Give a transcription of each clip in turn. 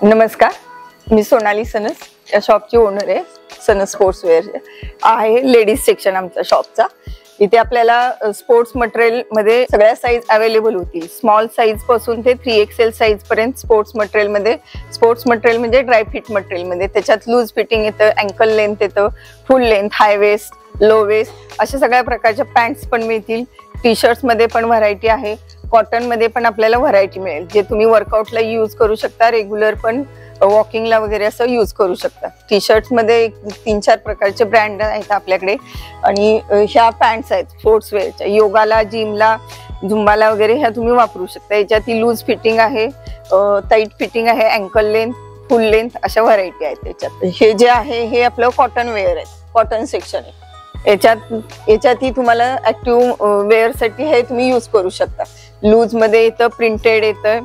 नमस्कार, मी सोनाली सनस या शॉपची ओनर आहे. सनस स्पोर्ट्सवेअर आहे लेडीज सेक्शन आमच्या शॉपचा. इथे आपल्याला स्पोर्ट्स मटेरियल मध्ये सगळ्या साईज अवेलेबल होतील. स्मॉल साईज पासून ते 3XL साईज पर्यंत स्पोर्ट्स मटेरियल मध्ये. स्पोर्ट्स मटेरियल म्हणजे ड्राय फिट मटेरियल मध्ये त्याच्यात लूज फिटिंग येतं, अँकल लेंथ येतं, फुल लेंथ, हाय वेस्ट, लो वेस्ट अशा सगळ्या प्रकारच्या पॅन्ट्स पण मिळतील. टी शर्ट्स मध्ये पण व्हरायटी आहे. कॉटन मध्ये पण आपल्याला व्हरायटी मिळेल, जे तुम्ही वर्कआउटला यूज करू शकता, रेग्युलर पण वॉकिंगला वगैरे असं यूज करू शकता. टी शर्ट्स मध्ये 3-4 प्रकारचे ब्रँड आहेत आपल्याकडे. आणि ह्या पॅन्ट्स आहेत स्पोर्ट्सवेअरच्या, योगाला, जिमला, झुंबाला वगैरे ह्या तुम्ही वापरू शकता. याच्यात लूज फिटिंग आहे, टाईट फिटिंग आहे, अँकल लेंथ, फुल लेंथ अशा व्हरायटी आहेत त्याच्यात. हे जे आहे हे आपलं कॉटन वेअर आहे, कॉटन सेक्शन आहे. याच्यातही तुम्हाला ऍक्टिव्ह वेअर साठी हे तुम्ही यूज करू शकता. लूज मध्ये येतं, प्रिंटेड येतं,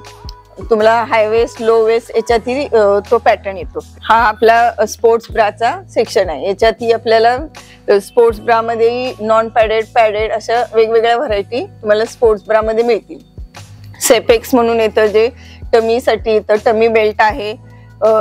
तुम्हाला हाय वेस्ट, लो वेस्ट याच्यातही तो पॅटर्न येतो. हा आपला स्पोर्ट्स ब्राचा सेक्शन आहे. याच्यातही आपल्याला स्पोर्ट्स ब्रा मध्ये नॉन पॅडेड, पॅडेड अशा वेगवेगळ्या व्हरायटी तुम्हाला स्पोर्ट्स ब्रा मध्ये मिळतील. सेपेक्स म्हणून येतं, जे टमी साठी येतं. टमी बेल्ट आहे,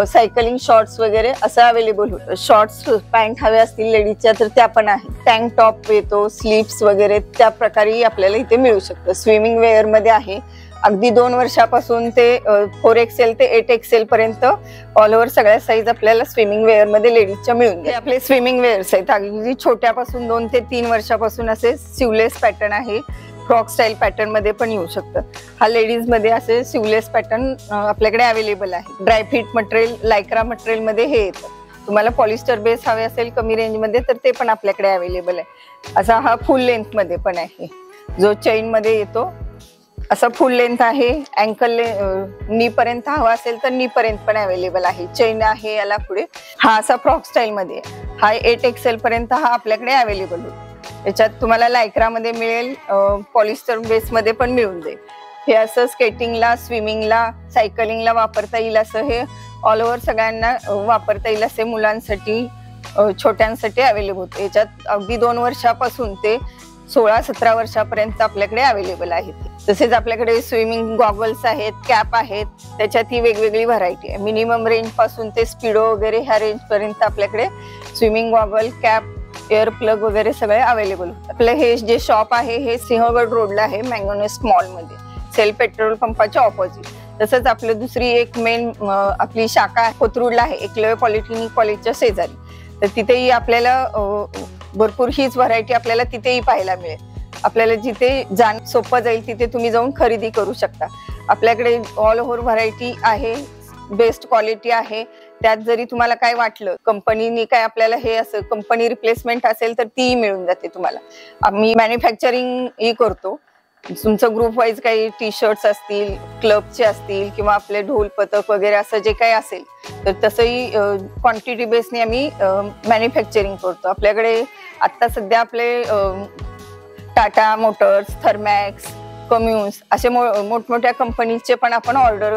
सायकलिंग शॉर्ट्स वगैरे असं अवेलेबल होतं. शॉर्ट्स पॅन्ट हवे असतील लेडीजच्या तर त्या पण आहे. टँक टॉप येतो, स्लीव्स वगैरे त्या प्रकारे आपल्याला इथे मिळू शकतं. स्विमिंग वेअर मध्ये आहे. अगदी 2 वर्षापासून ते 4XL ते 8XL पर्यंत ऑल ओव्हर सगळ्या साईज आपल्याला स्विमिंग वेअर मध्ये लेडीजच्या मिळून जाईल. आपले स्विमिंग वेअर्स आहेत अगदी छोट्यापासून 2 ते 3 वर्षापासून असे सिवलेस पॅटर्न आहे. फ्रॉक स्टाईल पॅटर्न मध्ये पण येऊ शकतं. हा लेडीज मध्ये असे सिवलेस पॅटर्न आपल्याकडे अवेलेबल आहे. Dry fit material, lycra material मध्ये हे येतं. तुम्हाला पॉलिस्टर बेस हवे असेल कमी रेंज मध्ये तर ते पण आपल्याकडे अवेलेबल आहे. असा हा फुल लेंथ मध्ये पण आहे, जो चेन मध्ये येतो. असा फुल लेंथ आहे. अँकल नी पर्यंत हवा असेल तर नी पर्यंत पण अवेलेबल आहे. चेन आहे याला पुढे. हा असा फ्रॉक स्टाईल मध्ये, हा 8XL पर्यंत हा आपल्याकडे अवेलेबल होतो. याच्यात तुम्हाला लायक्रा मध्ये मिळेल, पॉलिस्टर बेस मध्ये पण मिळून जाईल. हे असं स्केटिंगला, स्विमिंगला, सायकलिंगला वापरता येईल असं हे ऑल ओव्हर सगळ्यांना वापरता येईल असे मुलांसाठी, छोट्यांसाठी अवेलेबल होते. याच्यात अगदी 2 वर्षापासून ते 16-17 वर्षापर्यंत आपल्याकडे अवेलेबल आहेत. तसेच आपल्याकडे स्विमिंग गॉगल्स आहेत, कॅप आहेत. त्याच्यातही वेगवेगळी व्हरायटी आहे. मिनिमम रेंज पासून ते स्पीडो वगैरे ह्या रेंज पर्यंत आपल्याकडे swimming goggle, cap, air plug वगैरे सगळे अवेलेबल होतात. आपलं हे जे शॉप आहे हे सिंहगड रोडला आहे, मॅंगोनेस्ट मॉल मध्ये, सेल पेट्रोल पंपाच्या ऑपोजिट. तसंच आपलं दुसरी एक मेन आपली शाखा कोथरूडला आहे, एकलव्य पॉलिटेक्निक कॉलेजच्या शेजारी. तर तिथेही आपल्याला भरपूर हीच व्हरायटी आपल्याला तिथेही पाहायला मिळेल. आपल्याला जिथे जाणं सोपं जाईल तिथे तुम्ही जाऊन खरेदी करू शकता. आपल्याकडे ऑल ओव्हर व्हरायटी आहे, बेस्ट क्वालिटी आहे. त्यात जरी तुम्हाला काय वाटलं, कंपनीने काय आपल्याला हे असं कंपनी रिप्लेसमेंट असेल तर ती मिळून जाते तुम्हाला. आम्ही मॅन्युफॅक्चरिंग ही करतो. तुमचं ग्रुप वाईज काही टी शर्ट्स असतील, क्लबचे असतील किंवा आपले ढोल पथक वगैरे असं जे काही असेल तर तसंही क्वांटिटी बेसने आम्ही मॅन्युफॅक्चरिंग करतो. आपल्याकडे आता सध्या आपले टाटा मोटर्स, थर्मॅक्स, कम्युन्स असे मोठमोठ्या कंपनीचे पण आपण ऑर्डर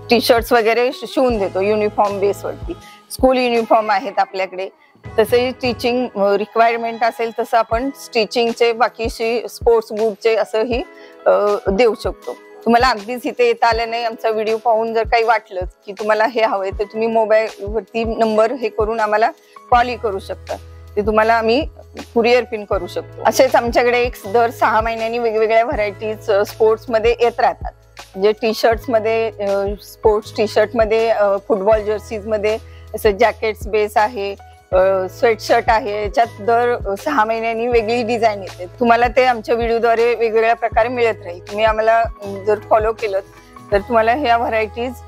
टी शर्ट्स वगैरे शिवून देतो युनिफॉर्म बेसवरती. स्कूल युनिफॉर्म आहेत आपल्याकडे. तसेही स्टिचिंग रिक्वायरमेंट असेल तसं आपण स्टिचिंगचे, बाकीचे स्पोर्ट्स बूटचे असंही देऊ शकतो. तुम्हाला अगदीच इथे येता आलं नाही, आमचा व्हिडिओ पाहून जर काही वाटलं की तुम्हाला हे हवंय तर तुम्ही मोबाईलवरती नंबर हे करून आम्हाला कॉलही करू शकता. ते तुम्हाला आम्ही कुरिअर पिन करू शकतो. असेच आमच्याकडे दर 6 महिन्यांनी वेगवेगळ्या व्हरायटीज स्पोर्ट्स मध्ये येत राहतात. म्हणजे टी शर्ट्स मध्ये, स्पोर्ट्स टी शर्ट मध्ये, फुटबॉल जर्सीज मध्ये असं जॅकेट्स बेस आहे, स्वेटशर्ट आहे. याच्यात दर 6 महिन्यांनी वेगळी डिझाईन येते. तुम्हाला ते आमच्या व्हिडिओद्वारे वेगवेगळ्या प्रकारे मिळत राहील. तुम्ही आम्हाला जर फॉलो केलं तर तुम्हाला ह्या व्हरायटीज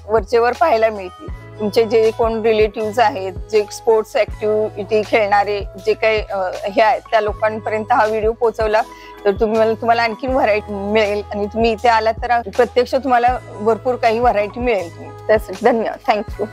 वरचेवर पाहायला मिळतील. तुमचे जे कोण रिलेटिव्ह आहेत, जे स्पोर्ट्स ऍक्टिव्हिटी खेळणारे जे काही हे आहेत त्या लोकांपर्यंत हा व्हिडिओ पोहोचवला तर तुम्हाला आणखीन व्हरायटी मिळेल. आणि तुम्ही इथे आलात तर प्रत्यक्ष तुम्हाला भरपूर काही व्हरायटी मिळेल. त्यासाठी धन्यवाद. थँक्यू.